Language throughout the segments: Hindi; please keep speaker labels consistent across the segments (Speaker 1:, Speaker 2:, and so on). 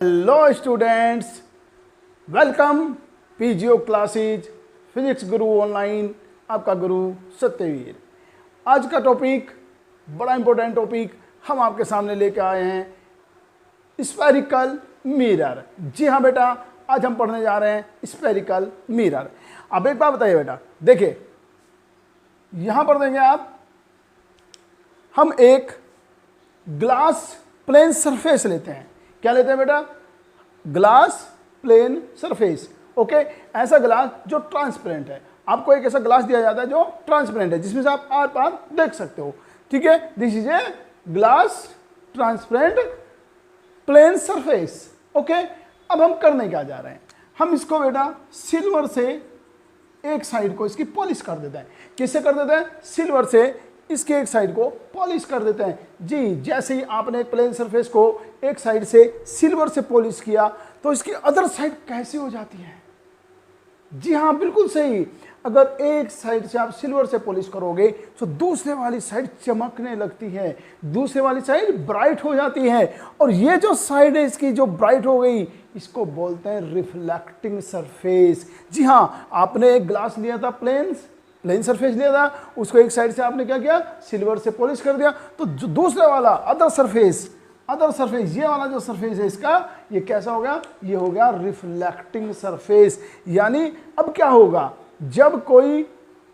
Speaker 1: Hello students, welcome PGO classes physics गुरु ऑनलाइन। आपका गुरु सत्यवीर। आज का टॉपिक बड़ा इंपॉर्टेंट टॉपिक हम आपके सामने लेके आए हैं, स्फेरिकल मिरर। जी हाँ बेटा, आज हम पढ़ने जा रहे हैं स्फेरिकल मिरर। अब एक बात बताइए बेटा, देखिए यहां पर देंगे आप, हम एक ग्लास प्लेन सरफेस लेते हैं। क्या लेते हैं बेटा? Glass plane surface. ओके, ऐसा ग्लास जो ट्रांसपेरेंट है। आपको एक ऐसा ग्लास दिया जाता है जो ट्रांसपेरेंट है, जिसमें से आप आर पार देख सकते हो। ठीक है, this is a glass transparent plane surface. Okay, अब हम करने क्या जा रहे हैं, हम इसको बेटा सिल्वर से एक साइड को इसकी पॉलिश कर देते हैं। किससे कर देते हैं? सिल्वर से इसके एक साइड को पॉलिश कर देते हैं। जी, जैसे ही आपने एक प्लेन सरफेस को एक साइड से सिल्वर से पॉलिश किया तो इसकी अदर साइड कैसी हो जाती है? जी हाँ, बिल्कुल सही। अगर एक साइड से आप सिल्वर से पॉलिश करोगे तो दूसरे वाली साइड चमकने लगती है, दूसरे वाली साइड ब्राइट हो जाती है। और ये जो साइड है इसकी जो ब्राइट हो गई, इसको बोलते हैं रिफ्लेक्टिंग सरफेस। जी हाँ, आपने एक ग्लास लिया था, प्लेन सरफेस लिया था, उसको एक साइड से आपने क्या किया? सिल्वर से पॉलिश कर दिया। तो जो दूसरा वाला अदर सरफेस, ये वाला जो सरफेस है इसका, ये कैसा हो गया? ये हो गया रिफ्लेक्टिंग सरफेस। यानी अब क्या होगा, जब कोई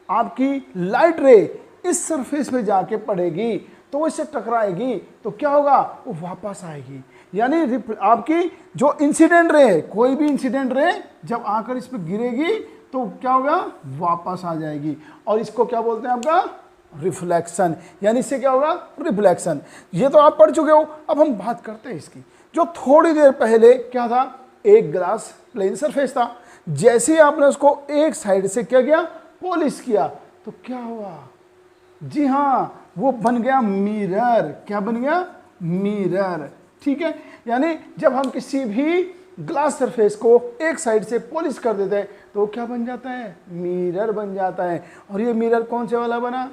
Speaker 1: आपकी लाइट रे इस सरफेस पे जाके पड़ेगी तो वो इससे टकराएगी तो क्या होगा? वो वापस आएगी। यानी आपकी जो इंसिडेंट रे है, कोई भी इंसिडेंट रे जब आकर इस पे गिरेगी तो क्या होगा? वापस आ जाएगी। और इसको क्या बोलते हैं? आपका रिफ्लेक्शन। यानी इससे क्या होगा? रिफ्लेक्शन। ये तो आप पढ़ चुके हो। अब हम बात करते हैं इसकी। जो थोड़ी देर पहले क्या था, एक ग्लास प्लेन सरफेस था, जैसे ही आपने उसको एक साइड से क्या किया? पॉलिश किया, तो क्या हुआ? जी हाँ, वो बन गया मिरर। क्या बन गया? मिरर। ठीक है, यानी जब हम किसी भी ग्लास सरफेस को एक साइड से पॉलिश कर देते हैं तो क्या बन जाता है? मिरर बन जाता है। और ये मिरर कौन से वाला बना?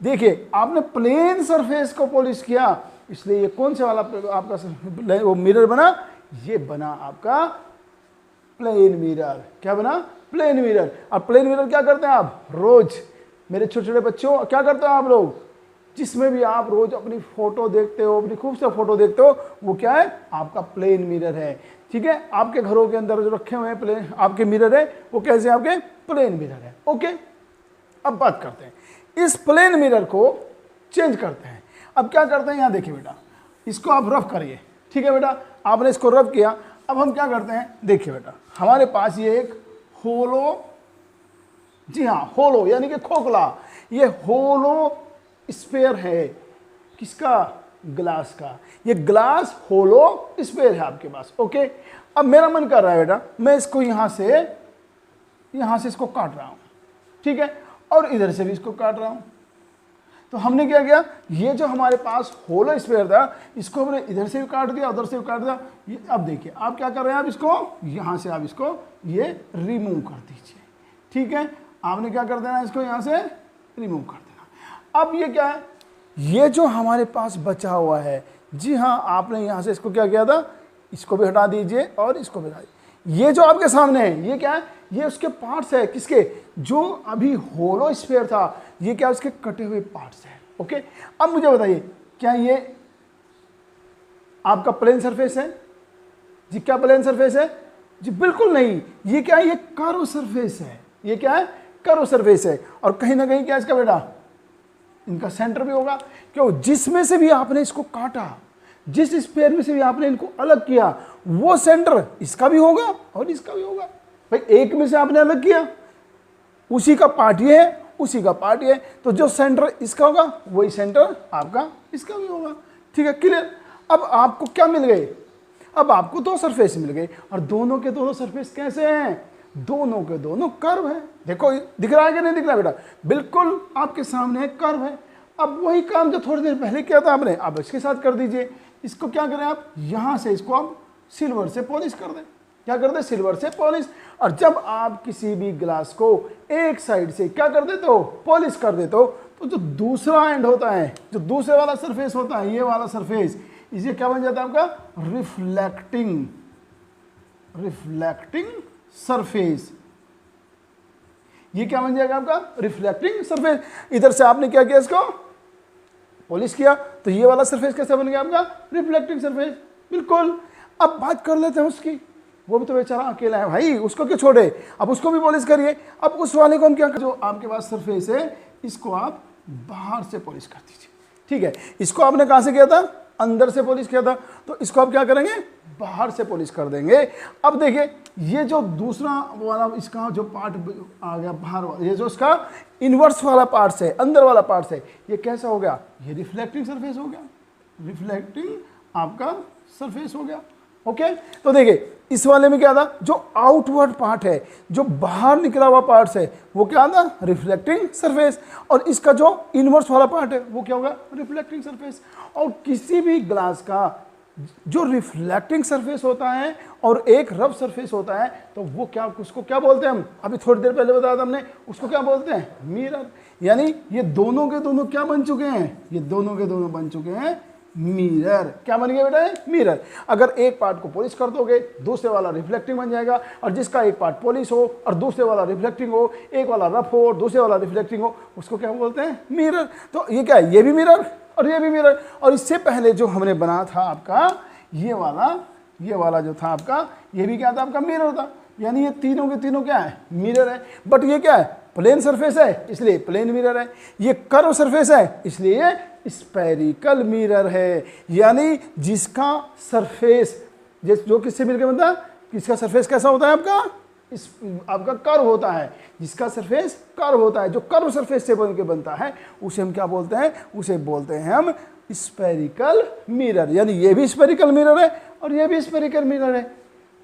Speaker 1: देखिए, आपने प्लेन सरफेस को पॉलिश किया, इसलिए ये कौन से वाला आपका वो मिरर बना? ये बना आपका प्लेन मिरर। क्या बना? Plane mirror. और प्लेन मिरर क्या करते हैं आप रोज? मेरे छोटे छोटे बच्चों, क्या करते हो आप लोग? जिसमें भी आप रोज अपनी फोटो देखते हो, अपनी खूबसूरत फोटो देखते हो, वो क्या है? आपका प्लेन मिरर है। ठीक है, आपके घरों के अंदर जो रखे हुए हैं प्लेन आपके मिरर है, वो कैसे? आपके प्लेन मिरर है। ओके, अब बात करते हैं, इस प्लेन मिरर को चेंज करते हैं। अब क्या करते हैं, यहां देखिए बेटा, इसको आप रफ करिए। ठीक है बेटा, आपने इसको रफ किया। अब हम क्या करते हैं, देखिए बेटा, हमारे पास ये एक होलो, जी हाँ होलो यानी कि खोखला, ये होलो स्फेयर है। किसका? ग्लास का। ये ग्लास होलो स्फेयर है आपके पास। ओके, अब मेरा मन कर रहा है बेटा, मैं इसको यहां से इसको काट रहा हूं। ठीक है, और इधर से भी इसको काट रहा हूं। तो हमने क्या किया, ये जो हमारे पास होलो स्फेयर था, इसको हमने इधर से भी काट दिया, उधर से भी काट दिया। ये अब देखिए, आप क्या कर रहे हैं, आप इसको यहां से आप इसको ये रिमूव कर दीजिए। ठीक है, आपने क्या कर देना, इसको यहां से रिमूव कर देना। अब ये क्या है, ये जो हमारे पास बचा हुआ है, जी हाँ, आपने यहां से इसको क्या किया था, इसको भी हटा दीजिए और इसको भी हटा दीजिए। ये जो आपके सामने है, ये क्या है? ये उसके पार्ट्स है। किसके? जो अभी होलो स्फीयर था, ये क्या? उसके कटे हुए पार्ट्स है। ओके, अब मुझे बताइए, क्या ये आपका प्लेन सरफेस है? जी, क्या प्लेन सरफेस है? जी बिल्कुल नहीं। ये क्या है? ये कर्व सरफेस है। ये क्या है? कर्व सरफेस है। और कहीं ना कहीं क्या इसका बेटा, इनका सेंटर भी होगा। क्यों? जिसमें से भी आपने इसको काटा, जिस स्फीयर में से भी आपने इनको अलग किया, वो सेंटर इसका भी होगा और इसका भी होगा। भाई, एक में से आपने अलग किया, उसी का पार्ट ये है, उसी का पार्ट ये है, तो जो सेंटर इसका होगा वही सेंटर आपका इसका भी होगा। ठीक है, क्लियर? अब आपको क्या मिल गए? अब आपको दो सरफेस मिल गए, और दोनों के दोनों सरफेस कैसे हैं? दोनों के दोनों कर्व है। देखो, दिख रहा है कि नहीं दिख रहा बेटा? बिल्कुल आपके सामने एक कर्व है। अब वही काम जो थोड़ी देर पहले किया था आपने, अब इसके साथ कर दीजिए। इसको क्या करें आप, यहां से इसको आप सिल्वर से पॉलिश कर दें। क्या कर दे? सिल्वर से पॉलिश। और जब आप किसी भी ग्लास को एक साइड से क्या कर देते हो? पॉलिश कर देते हो, तो जो दूसरा एंड होता है, जो दूसरे वाला सरफेस होता है, ये वाला सरफेस, इसे क्या बन जाता है आपका, रिफ्लेक्टिंग सरफेस। ये क्या बन जाएगा आपका, रिफ्लेक्टिंग सरफेस। इधर से आपने क्या किया, इसको पॉलिश किया, तो ये वाला सरफेस कैसा बन गया आपका, रिफ्लेक्टिंग सरफेस। बिल्कुल। अब बात कर लेते हैं उसकी, वो भी तो बेचारा अकेला है भाई, उसको क्यों छोड़े, अब उसको भी पॉलिश करिए। अब उस वाले को हम क्या, जो आपके पास सरफेस है इसको आप बाहर से पॉलिश कर दीजिए। ठीक है, इसको आपने कहां से किया था, अंदर से पॉलिश किया था, तो इसको आप क्या करेंगे, बाहर से पॉलिश कर देंगे। अब देखिए ये जो दूसरा वाला इसका जो पार्ट आ गया बाहर वाला, ये जो इसका इनवर्स वाला पार्ट है, अंदर वाला पार्ट है, ये कैसा हो गया, ये रिफ्लेक्टिंग सरफेस हो गया, रिफ्लेक्टिंग आपका सरफेस हो गया। ओके, तो देखिए इस वाले में क्या था, जो आउटवर्ड पार्ट है, जो बाहर निकला हुआ पार्ट है, वो क्या था, रिफ्लेक्टिंग सरफेस। और इसका जो इनवर्स वाला पार्ट है वो क्या होगा, रिफ्लेक्टिंग सरफेस। और किसी भी ग्लास का जो रिफ्लेक्टिंग सरफेस होता है और एक रफ सरफेस होता है, तो वो क्या, उसको क्या बोलते हैं हम, अभी थोड़ी देर पहले बताया था हमने, उसको क्या बोलते हैं, मिरर। यानी ये दोनों के दोनों क्या बन चुके हैं, ये दोनों के दोनों बन चुके हैं मिरर। क्या बन गया बेटा, मिरर। अगर एक पार्ट को पॉलिश कर दोगे, दूसरे वाला रिफ्लेक्टिंग बन जाएगा, और जिसका एक पार्ट पॉलिश हो और दूसरे वाला रिफ्लेक्टिंग हो, एक वाला रफ हो और दूसरे वाला रिफ्लेक्टिंग हो, उसको क्या बोलते हैं, मिरर। तो ये क्या है, ये भी मिरर और ये भी मिरर। और इससे पहले जो हमने बना था आपका ये वाला जो था आपका, ये भी क्या था आपका, मिरर था। यानी ये तीनों के तीनों क्या है, मिरर है। बट ये क्या है, प्लेन सरफेस है, इसलिए प्लेन मिरर है। ये कर्व सरफेस है, इसलिए ये स्फेरिकल मिरर है। यानी जिसका सरफेस जो किससे मिलकर बनता है, किसका सरफेस कैसा होता है आपका, आपका कर्व होता है, जिसका सरफेस कर्व होता है, जो कर्व सरफेस से बन के बनता है, उसे हम क्या बोलते हैं, उसे बोलते हैं हम स्फेरिकल मिरर। यानी ये भी स्फेरिकल मिरर है और ये भी स्फेरिकल मिरर है।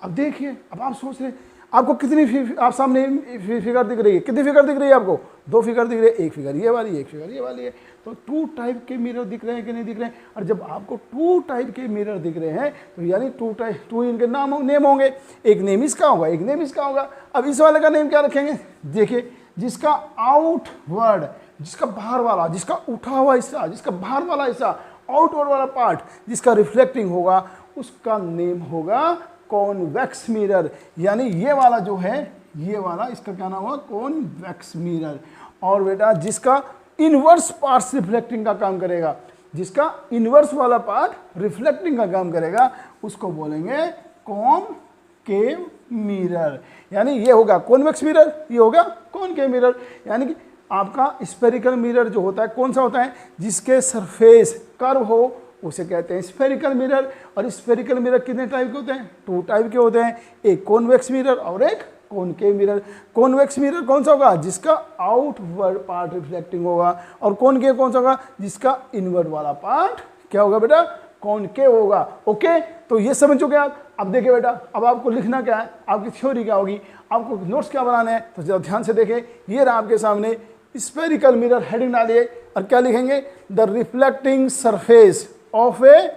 Speaker 1: अब देखिए, अब आप सोच रहे आपको कितनी आप सामने फिगर दिख रही है, कितनी फिगर दिख रही है आपको, दो फिगर दिख रही है, एक फिगर ये वाली, एक फिगर ये वाली है। तो टू टाइप के मिरर दिख रहे हैं कि नहीं दिख रहे हैं। और जब आपको टू टाइप के मिरर दिख रहे हैं, तो यानी टू इनके नेम होंगे, एक नेम इसका होगा, एक नेम इसका होगा। अब इस वाले का नेम क्या रखेंगे, देखिए, जिसका आउटवर्ड, जिसका बाहर वाला, जिसका उठा हुआ हिस्सा, जिसका बाहर वाला हिस्सा, आउटवर्ड वाला पार्ट जिसका रिफ्लेक्टिंग होगा, उसका नेम होगा कॉन्वेक्स मिरर। यानी ये वाला जो है, ये वाला, इसका क्या नाम होगा, कॉन्वेक्स मिरर। और बेटा जिसका इनवर्स पार्ट रिफ्लेक्टिंग का काम करेगा, जिसका इनवर्स वाला पार्ट रिफ्लेक्टिंग का काम करेगा, उसको बोलेंगे कॉनकेव मिरर। यानी ये होगा कॉन्वेक्स मिरर, ये होगा कॉनकेव मिरर। यानी कि आपका स्फेरिकल मिरर जो होता है, कौन सा होता है, जिसके सरफेस कर्व हो, उसे कहते हैं स्फेरिकल मिरर। और स्फेरिकल मिरर कितने टाइप के होते हैं, टू टाइप के होते हैं, एक कॉन्वेक्स मिरर और एक कॉनकेव मिरर। कॉन्वेक्स मिरर कौन सा होगा, जिसका आउटवर्ड पार्ट रिफ्लेक्टिंग होगा, और कॉनकेव कौन सा होगा, जिसका इनवर्ड वाला पार्ट क्या होगा बेटा, कॉनकेव होगा। ओके, तो ये समझ चुके आप। अब देखिए बेटा, अब आपको लिखना क्या है, आपकी थ्योरी क्या होगी, आपको नोट्स क्या बनाने हैं, तो जरा ध्यान से देखें। ये रहा आपके सामने स्फेरिकल मिरर, हेडिंग डालिए और क्या लिखेंगे, the reflecting surface of a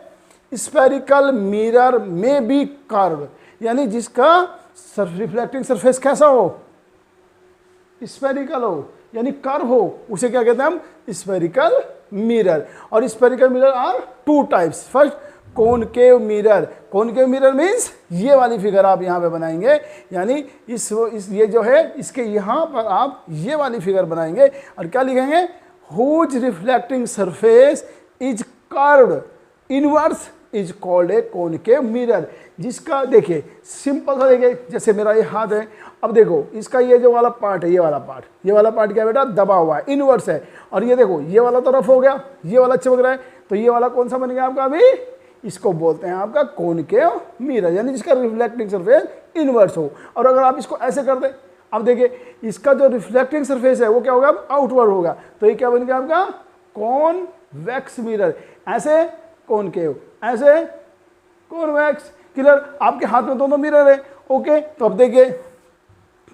Speaker 1: spherical mirror में बी कर्व। यानी जिसका रिफ्लेक्टिंग सरफेस कैसा हो, स्फेरिकल हो, यानी कर्व हो, उसे क्या कहते हैं हम, स्फेरिकल मिरर। और spherical mirror are two types. First concave mirror. Concave mirror means ये वाली फिगर आप यहाँ पे बनाएंगे, यानी इस ये जो है, इसके यहाँ पर आप ये वाली फिगर बनाएंगे और क्या लिखेंगे, whose reflecting surface is curved inverse is called a concave mirror. जिसका देखिए सिंपल सा, देखिए जैसे मेरा ये हाथ है, अब देखो इसका ये जो वाला पार्ट है, ये वाला पार्ट क्या बेटा, दबा हुआ है, इनवर्स है। और ये देखो ये वाला तो रफ हो गया, ये वाला चमक रहा है, तो ये वाला कौन सा बन गया आपका, अभी इसको बोलते हैं आपका कॉनकेव मिरर। यानी जिसका रिफ्लेक्टिंग सरफेस इनवर्स हो। और अगर आप इसको ऐसे कर दें, अब देखिए इसका जो रिफ्लेक्टिंग सरफेस है वो क्या होगा, आउटवर्ड होगा, तो ये क्या बन गया आपका, कॉनवेक्स मिरर। ऐसे कॉनकेव, ऐसे कॉन्वेक्स। क्लियर, आपके हाथ में दोनों मिरर है। ओके, तो अब देखिए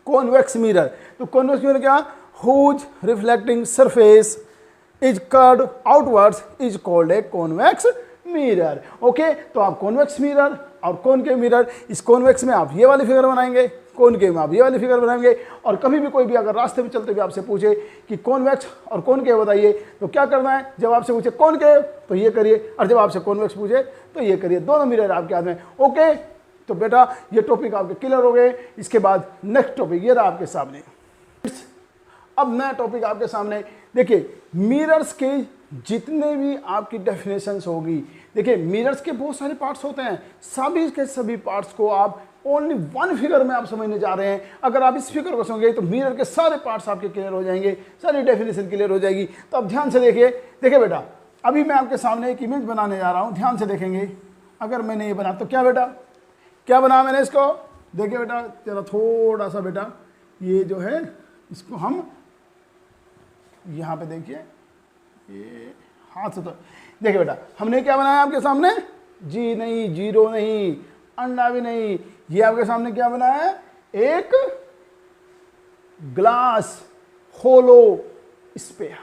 Speaker 1: कॉन्वेक्स मिरर, तो कॉन्वेक्स मिरर क्या, whose reflecting surface is curved outwards is called a convex mirror. Okay, तो आप कॉन्वेक्स मिरर और कॉनकेव मिरर, इस कॉन्वेक्स में आप ये वाली फिगर बनाएंगे, कॉनकेव में आप ये वाली फिगर बनाएंगे। और कभी भी कोई भी अगर रास्ते में चलते हुए आपसे पूछे कि कॉन्वेक्स और कॉनकेव बताइए तो क्या करना है, जब आपसे पूछे कॉनकेव तो ये करिए, और जब आपसे कॉन्वेक्स पूछे तो ये करिए। दोनों मिरर आपके हाथ में। ओके, तो बेटा ये टॉपिक आपके क्लियर हो गए। इसके बाद नेक्स्ट टॉपिक ये रहा आपके सामने। अब नया टॉपिक आपके सामने देखिए, मिरर्स के जितने भी आपकी डेफिनेशंस होगी, देखिए मिरर्स के बहुत सारे पार्ट्स होते हैं, सभी के सभी पार्ट्स को आप ओनली वन फिगर में आप समझने जा रहे हैं। अगर आप इस फिगर को समझेंगे तो मिरर के सारे पार्ट्स आपके क्लियर हो जाएंगे, सारी डेफिनेशन क्लियर हो जाएगी। तो अब ध्यान से देखिए, देखिए बेटा अभी मैं आपके सामने एक इमेज बनाने जा रहा हूँ, ध्यान से देखेंगे। अगर मैंने ये बना तो क्या बेटा, क्या बना मैंने इसको, देखिए बेटा जरा थोड़ा सा बेटा ये जो है इसको हम यहाँ पे देखिए, ये हाथ से तो देखिए बेटा हमने क्या बनाया आपके सामने, जी नहीं, जीरो नहीं, अंडा भी नहीं, ये आपके सामने क्या बनाया है, एक ग्लास होलो स्फीयर,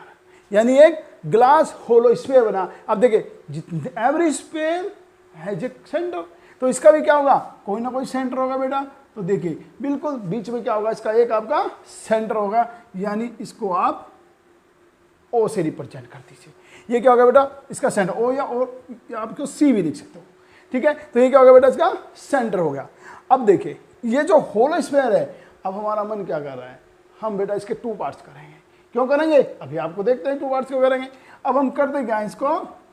Speaker 1: यानी एक ग्लास होलो स्फीयर बना। अब देखिए every sphere has a centre, तो इसका भी क्या होगा, कोई ना कोई सेंटर होगा बेटा। तो देखिए बिल्कुल बीच में क्या होगा, इसका एक आपका सेंटर होगा, यानी इसको आप ओ से रिप्रेजेंट कर दीजिए। ये क्या होगा बेटा, इसका सेंटर ओ, या और आप इसको सी भी लिख सकते हो, ठीक है। तो ये क्या होगा बेटा, इसका सेंटर हो गया। अब देखिए ये जो होलो स्फीयर है, अब हमारा मन क्या कर रहा है, हम बेटा इसके टू पार्ट्स करेंगे। क्यों करेंगे, अभी आपको देखते हैं टू पार्ट्स क्यों करेंगे। अब हम करते क्या, इसको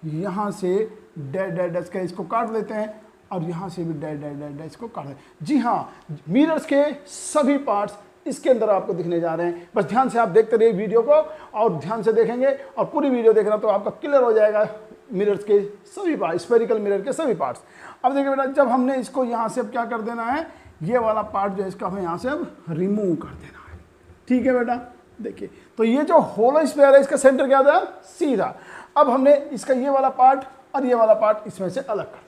Speaker 1: यहाँ से डैश डैश डैश के इसको काट लेते हैं, और यहाँ से भी डैश डैश डैश डैश इसको काट देते हैं। जी हाँ, मिरर्स के सभी पार्ट्स इसके अंदर आपको दिखने जा रहे हैं। बस ध्यान से आप देखते रहिए वीडियो को, और ध्यान से देखेंगे और पूरी वीडियो देखना तो आपका क्लियर हो जाएगा मिरर्स के सभी पार्ट, स्फेरिकल मिरर के सभी पार्ट्स। अब देखिए बेटा, जब हमने इसको यहाँ से अब क्या कर देना है, ये वाला पार्ट जो है इसका हमें यहाँ से अब रिमूव कर देना है, ठीक है बेटा। देखिए तो ये जो होलो स्फीयर है इसका सेंटर क्या था, सी था। अब हमने इसका ये वाला पार्ट और ये वाला पार्ट इसमें से अलग कर दिया,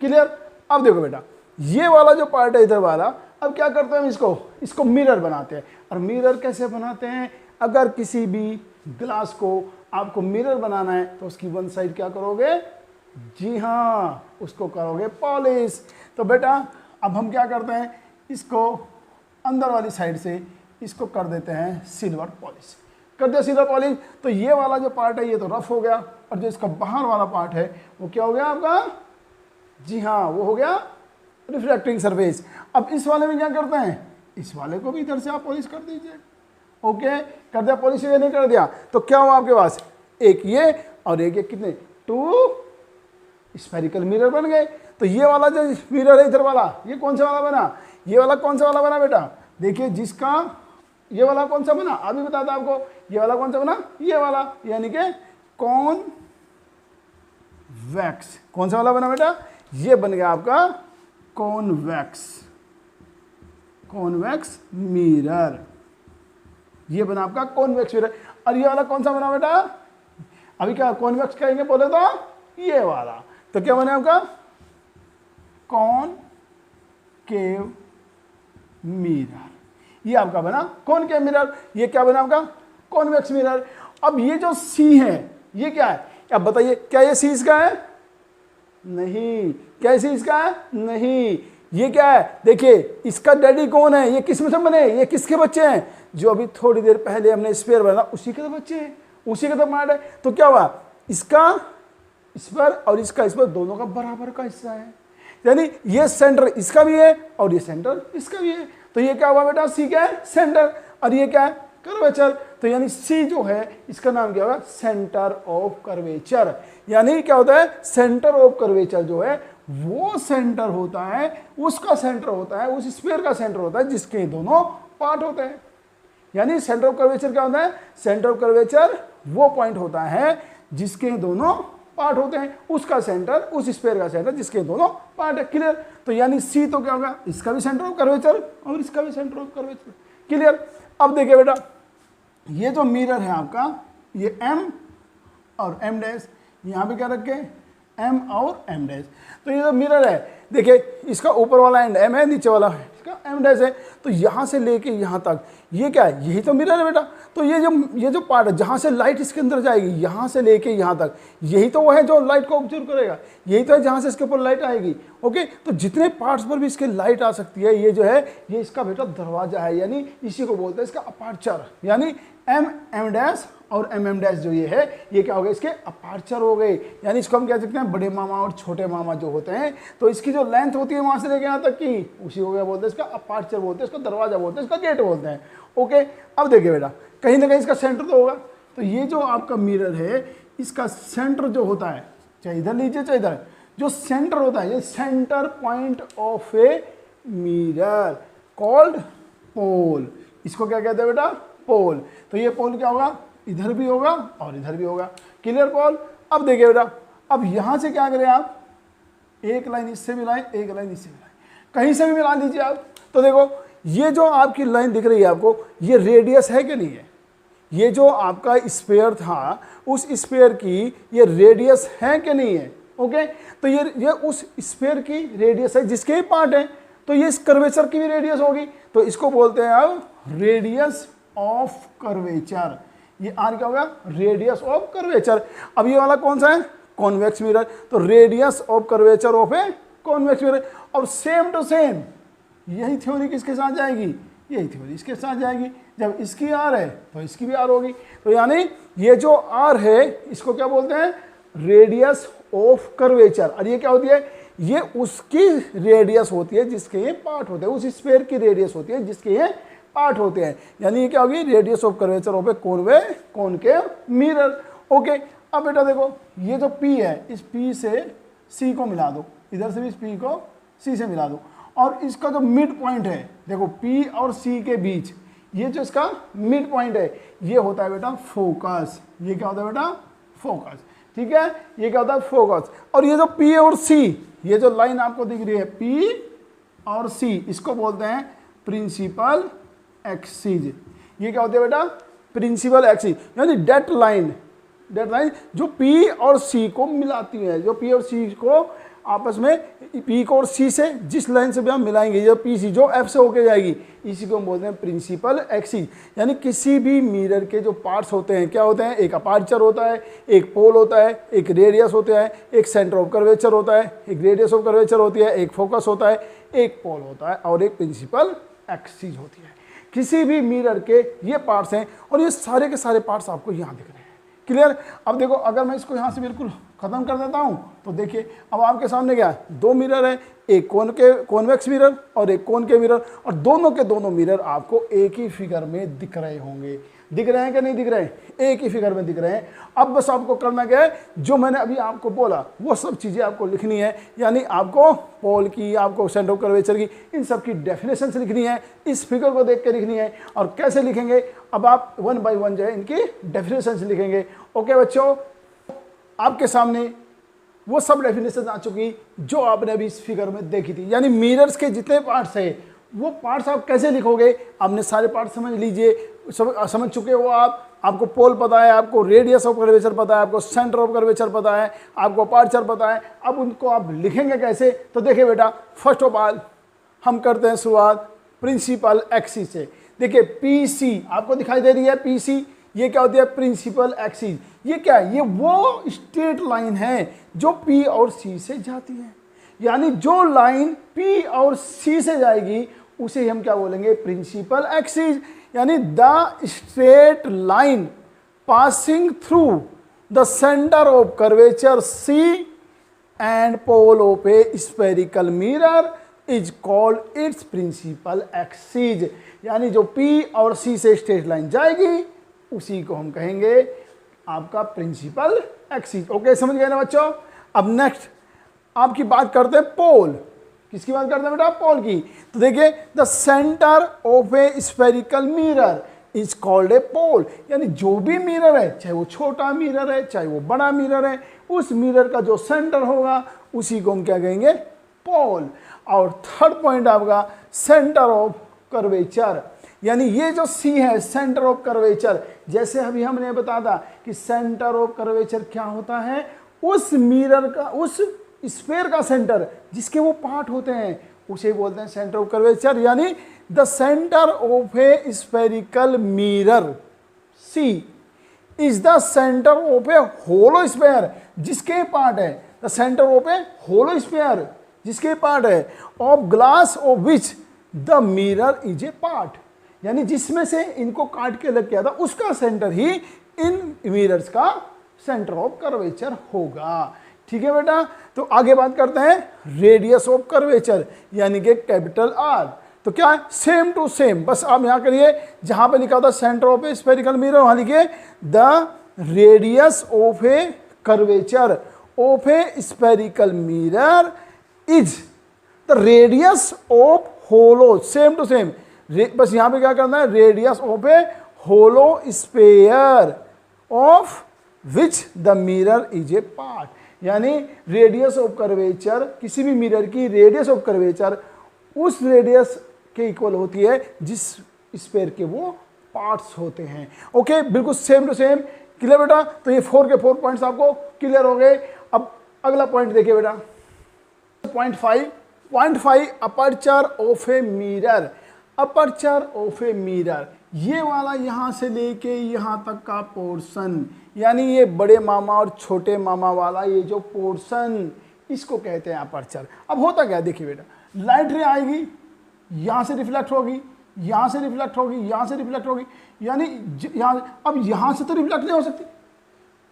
Speaker 1: क्लियर। अब देखो बेटा ये वाला जो पार्ट है इधर वाला, अब क्या करते हैं हम इसको मिरर बनाते हैं। और मिरर कैसे बनाते हैं, अगर किसी भी ग्लास को आपको मिरर बनाना है तो उसकी वन साइड क्या करोगे, जी हाँ उसको करोगे पॉलिश। तो बेटा अब हम क्या करते हैं, इसको अंदर वाली साइड से इसको कर देते हैं सिल्वर पॉलिश, कर दिया सिल्वर पॉलिश। तो ये वाला जो पार्ट है ये तो रफ हो गया, और जो इसका बाहर वाला पार्ट है वो क्या हो गया आपका, जी हाँ वो हो गया रिफ्रैक्टिंग सरफेस। अब इस वाले में क्या करते हैं, इस वाले को भी इधर से आप पॉलिश कर दीजिए। ओके, कर दिया पॉलिश, ये नहीं कर दिया तो क्या हुआ आपके पास, एक ये और एक ये, कितने, टू स्फेरिकल मिरर बन गए। तो ये वाला जो मिरर है इधर वाला, ये कौन सा वाला बना, ये वाला कौन सा वाला बना बेटा, देखिए जिसका ये वाला कौन सा बना, अभी बताता आपको, ये वाला कौन सा बना, ये वाला, यानी कि कॉन्वेक्स। कौन सा वाला बना बेटा, ये बन गया आपका कॉन्वेक्स, कॉन्वेक्स मिरर, ये बना आपका कॉन्वेक्स मिरर। और ये वाला कौन सा बना बेटा, अभी क्या कॉन्वेक्स कहेंगे बोले तो ये वाला, तो क्या बना आपका कॉनकेव मिरर, ये आपका बना कॉनकेव मिरर। ये क्या बना आपका कॉन्वेक्स मिरर। अब ये जो सी है ये क्या है, अब बताइए क्या ये सी इसका है, नहीं। क्या ये सी इसका है, नहीं। ये क्या है, देखिए इसका डैडी कौन है, ये किस में से बने, ये किसके बच्चे हैं, जो अभी थोड़ी देर पहले हमने स्फीयर बनाया उसी के तो बच्चे हैं, उसी का तो पार्ट है। तो क्या हुआ, इसका इस पर और इसका इस पर दोनों का बराबर का हिस्सा है, यानी ये सेंटर इसका भी है और ये सेंटर इसका भी है। तो ये क्या हुआ बेटा, सी क्या है, सेंटर, और ये क्या है, कर्वेचर। तो यानी सी जो है इसका नाम क्या होगा, सेंटर ऑफ कर्वेचर। यानी क्या होता है, सेंटर ऑफ कर्वेचर जो है वो सेंटर होता है, उसका सेंटर होता है, उस स्फीयर का सेंटर होता है जिसके दोनों पार्ट होते हैं। यानी सेंटर ऑफ कर्वेचर क्या होता है, सेंटर ऑफ कर्वेचर वो पॉइंट होता है जिसके दोनों पार्ट होते हैं, उसका सेंटर, उस स्फीयर का सेंटर जिसके दोनों पार्ट है, क्लियर। तो यानी सी तो क्या होगा, इसका भी सेंटर ऑफ कर्वेचर और इसका भी सेंटर ऑफ कर्वेचर, क्लियर। अब देखिए बेटा ये जो मिरर है आपका, ये एम और एम डैश, यहाँ पे क्या रखे एम और एम डैश। तो ये जो मिरर है देखिए इसका ऊपर वाला एंड एम है, नीचे वाला है इसका एम डैश है। तो यहाँ से लेके यहाँ तक ये क्या है, यही तो मिरर है बेटा। तो ये जो पार्ट है जहाँ से लाइट इसके अंदर जाएगी, यहाँ से लेके यहाँ तक, यही तो वो है जो लाइट को ऑब्जर्व करेगा, यही तो है जहाँ से इसके ऊपर लाइट आएगी। ओके, तो जितने पार्ट्स पर भी इसके लाइट आ सकती है, ये जो है ये इसका बेटा दरवाजा है, यानी इसी को बोलते हैं इसका अपर्चर। यानी एम डैश और एम डैश जो ये है, ये क्या हो गए, इसके अपर्चर हो गए। यानी इसको हम कह सकते हैं बड़े मामा और छोटे मामा जो होते हैं, तो इसकी जो लेंथ होती है वहां से लेके यहाँ तक की, उसी को क्या बोलते हैं, इसका अपर्चर बोलते हैं, इसका दरवाजा बोलते हैं, इसका गेट बोलते हैं। ओके, अब देखिए बेटा, कहीं ना कहीं इसका सेंटर तो होगा। तो ये जो आपका मिरर है, इसका सेंटर जो होता है, चाहे इधर लीजिए चाहे इधर, जो सेंटर होता है, ये centre point of a mirror called pole. इसको क्या कहते हैं बेटा, पोल। तो ये पोल क्या होगा, इधर भी होगा और इधर भी होगा। क्लियर पोल। अब देखिए बेटा, अब यहां से क्या करें आप, एक लाइन इससे मिलाएं, एक लाइन इससे मिलाएं, कहीं से भी मिला लीजिए आप। तो देखो ये जो आपकी लाइन दिख रही है आपको, ये रेडियस है कि नहीं है, ये जो आपका स्फीयर था उस स्फीयर की ये रेडियस है कि नहीं है। ओके, तो ये उस स्फीयर की रेडियस है जिसके ही पार्ट है, तो ये इस कर्वेचर की भी रेडियस होगी। तो इसको बोलते हैं अब रेडियस ऑफ कर्वेचर। ये आर क्या होगा, रेडियस ऑफ कर्वेचर। अब ये वाला कौन सा है, कॉन्वेक्स मिरर। तो radius of curvature of A convex mirror. और सेम टू सेम यही थ्योरी किसके साथ जाएगी, यही थ्योरी इसके साथ जाएगी। जब इसकी आर है तो इसकी भी आर होगी। तो यानी ये जो आर है इसको क्या बोलते हैं, रेडियस ऑफ कर्वेचर। और ये क्या होती है, ये उसकी रेडियस होती है जिसके ये पार्ट होते हैं, उस स्फीयर की रेडियस होती है जिसके ये पार्ट होते हैं। यानी ये क्या होगी, radius of curvature of A concave mirror. Okay, अब बेटा देखो ये जो P है, इस P से C को मिला दो, इधर से भी इस P को C से मिला दो, और इसका जो मिड पॉइंट है, देखो P और C के बीच ये जो इसका मिड पॉइंट है, ये होता है बेटा फोकस। ये क्या होता है बेटा, फोकस। ठीक है, ये क्या होता है, फोकस। और ये जो P और C, ये जो लाइन आपको दिख रही है P और C, इसको बोलते हैं प्रिंसिपल एक्सिस। ये क्या होती है बेटा, प्रिंसिपल एक्सिस। यानी डेट लाइन जो P और C को मिलाती है, जो P और C को आपस में, P को और C से जिस लाइन से भी हम मिलाएंगे, जो PC जो F से होके जाएगी, इसी को हम बोलते हैं प्रिंसिपल एक्सिस। यानी किसी भी मिरर के जो पार्ट्स होते हैं क्या होते हैं, एक अपर्चर होता है, एक पोल होता है, एक रेडियस होता है, एक सेंटर ऑफ कर्वेचर होता है, एक रेडियस ऑफ कर्वेचर होती है, एक फोकस होता है, एक पोल होता है और एक प्रिंसिपल एक्सिस होती है। किसी भी मिरर के ये पार्ट्स हैं और ये सारे के सारे पार्ट्स आपको यहाँ दिख रहे हैं। क्लियर। अब देखो अगर मैं इसको यहाँ से बिल्कुल खत्म कर देता हूँ तो देखिए अब आपके सामने क्या है, दो मिरर है, एक कॉन्वेक्स मिरर और एक कॉनकेव मिरर, और दोनों के दोनों मिरर आपको एक ही फिगर में दिख रहे होंगे। दिख रहे हैं कि नहीं दिख रहे हैं, एक ही फिगर में दिख रहे हैं। अब बस आपको करना क्या है, जो मैंने अभी आपको बोला वो सब चीज़ें आपको लिखनी है। यानी आपको पोल की, आपको सेंटर ऑफ कर्वेचर की, इन सब की डेफिनेशन लिखनी है, इस फिगर को देख के लिखनी है। और कैसे लिखेंगे, अब आप 1 बाय 1 जो है इनकी डेफिनेशन लिखेंगे। ओके बच्चों, आपके सामने वो सब डेफिनेशन आ चुकी जो आपने अभी इस फिगर में देखी थी। यानी मिरर्स के जितने पार्ट्स है वो पार्ट्स आप कैसे लिखोगे, आपने सारे पार्ट समझ लीजिए, सब समझ चुके हो आप। आपको पोल पता है, आपको रेडियस ऑफ कर्वेचर पता है, आपको सेंटर ऑफ कर्वेचर पता है, आपको अपर्चर पता है। अब उनको आप लिखेंगे कैसे, तो देखिए बेटा, फर्स्ट ऑफ ऑल हम करते हैं शुरुआत प्रिंसिपल एक्सिस से। देखिए PC आपको दिखाई दे रही है, PC ये क्या होती है, प्रिंसिपल एक्सिस। ये क्या है, ये वो स्ट्रेट लाइन है जो P और C से जाती है। यानी जो लाइन P और C से जाएगी उसे हम क्या बोलेंगे, प्रिंसिपल एक्सिस। यानी the straight line passing through the centre of curvature C and pole of a spherical mirror is called its principal axis. यानी जो P और C से स्ट्रेट लाइन जाएगी उसी को हम कहेंगे आपका प्रिंसिपल एक्सिस। ओके, समझ गए ना बच्चों। अब नेक्स्ट आपकी बात करते हैं पोल। किसकी बात करते हैं बेटा, पोल की। तो देखिए the centre of a spherical mirror is called a pole. यानी जो भी मिरर है, चाहे वो छोटा मिरर है चाहे वो बड़ा मिरर है, उस मिरर का जो सेंटर होगा उसी को हम क्या कहेंगे, पोल। और थर्ड पॉइंट आपका सेंटर ऑफ कर्वेचर। यानी ये जो C है, सेंटर ऑफ कर्वेचर, जैसे अभी हमने बताया था कि सेंटर ऑफ कर्वेचर क्या होता है, उस मिरर का, उस स्फीयर का सेंटर जिसके वो पार्ट होते हैं उसे बोलते हैं सेंटर ऑफ कर्वेचर, यानी the centre of a spherical mirror C is the centre of a hollow sphere, जिसके पार्ट है the centre of a hollow sphere, जिसके पार्ट है of glass of which the mirror is a part, यानी जिसमें से इनको काट के अलग किया था उसका सेंटर ही इन मिरर्स का सेंटर ऑफ कर्वेचर होगा। ठीक है बेटा, तो आगे बात करते हैं रेडियस ऑफ कर्वेचर, यानी कि कैपिटल आर। तो क्या है, सेम टू सेम, बस आप यहां करिए जहां पे लिखा था centre of a spherical mirror, वहां लिखिए the radius of a curvature of a spherical mirror is the radius of hollow, same to same, बस यहां पे क्या करना है, radius of a hollow sphere of which the mirror is a part, यानी रेडियस ऑफ कर्वेचर, किसी भी मिरर की रेडियस ऑफ कर्वेचर उस रेडियस के इक्वल होती है जिस स्फीयर के वो पार्ट्स होते हैं। ओके, बिल्कुल सेम टू सेम, क्लियर बेटा। तो ये 4 के 4 पॉइंट्स आपको क्लियर हो गए। अब अगला पॉइंट देखिए बेटा, point 5 aperture of a mirror, aperture of a mirror, ये वाला यहां से लेके यहां तक का पोर्शन, यानी ये बड़े मामा और छोटे मामा वाला ये जो पोर्शन, इसको कहते हैं अपर्चर। अब होता क्या, देखिए बेटा, लाइट रे आएगी, यहां से रिफ्लेक्ट होगी, यहां से रिफ्लेक्ट होगी, यहां से रिफ्लेक्ट होगी, यानी अब यहां से तो रिफ्लेक्ट नहीं हो सकती,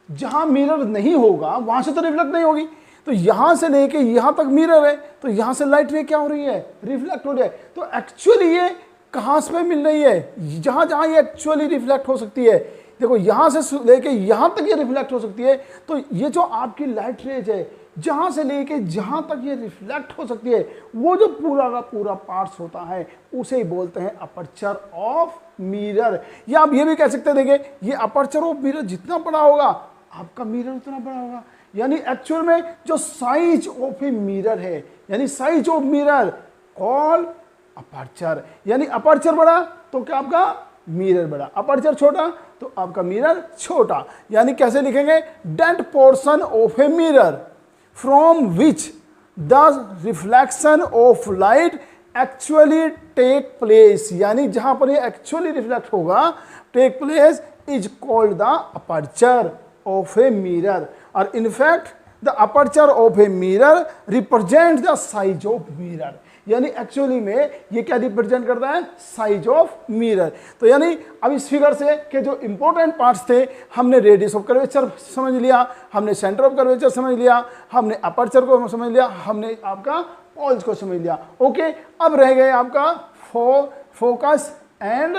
Speaker 1: जहां मिरर नहीं होगा वहां से तो रिफ्लेक्ट नहीं होगी, तो यहां से लेके यहां तक मिरर है, तो यहां से लाइट रे क्या हो रही है, रिफ्लेक्ट हो रही है। तो एक्चुअली ये कहां से मिल रही है, जहां जहां ये एक्चुअली रिफ्लेक्ट हो सकती है, देखो यहां से लेके यहां तक ये रिफ्लेक्ट हो सकती है, तो ये जो आपकी लाइट रेज है जहां से लेके जहां तक ये रिफ्लेक्ट हो सकती है, वो जो पूरा का पूरा पार्ट्स होता है उसे ही बोलते हैं अपर्चर ऑफ मिरर। या आप ये भी कह सकते हैं, देखिए ये अपर्चर ऑफ मिरर जितना बड़ा होगा आपका मिरर उतना बड़ा होगा, यानी एक्चुअल में जो साइज ऑफ ए मिरर है, यानी size of mirror call aperture, यानी अपर्चर बड़ा तो क्या आपका मिरर बड़ा, अपर्चर छोटा तो आपका मिरर छोटा। यानी कैसे लिखेंगे, that portion of a mirror from which the reflection of light actually take place, यानी जहां पर ये एक्चुअली रिफ्लेक्ट होगा, take place, is called the aperture of a mirror. और in fact the aperture of a mirror represent the size of mirror, यानी एक्चुअली में ये क्या रिप्रेजेंट करता है, साइज ऑफ मिरर। तो यानी अब इस फिगर से के जो इंपॉर्टेंट पार्ट्स थे, हमने रेडियस ऑफ कर्वेचर समझ लिया, हमने सेंटर ऑफ कर्वेचर समझ लिया, हमने अपर्चर को समझ लिया, हमने आपका पोल्स को समझ लिया। ओके, अब रह गए आपका फोकस एंड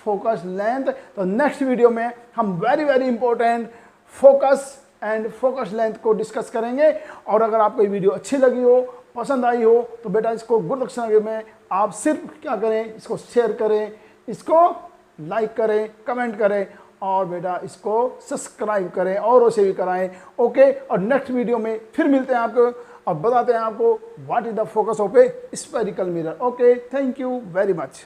Speaker 1: फोकस लेंथ। तो नेक्स्ट वीडियो में हम very important focus and focus length को डिस्कस करेंगे। और अगर आपको ये वीडियो अच्छी लगी हो, पसंद आई हो, तो बेटा इसको गुरुदक्षिणा में आप सिर्फ क्या करें, इसको शेयर करें, इसको लाइक करें, कमेंट करें और बेटा इसको सब्सक्राइब करें और उसे भी कराएं। ओके, और नेक्स्ट वीडियो में फिर मिलते हैं आपको और बताते हैं आपको what is the focus of a spherical mirror. Okay, thank you very much.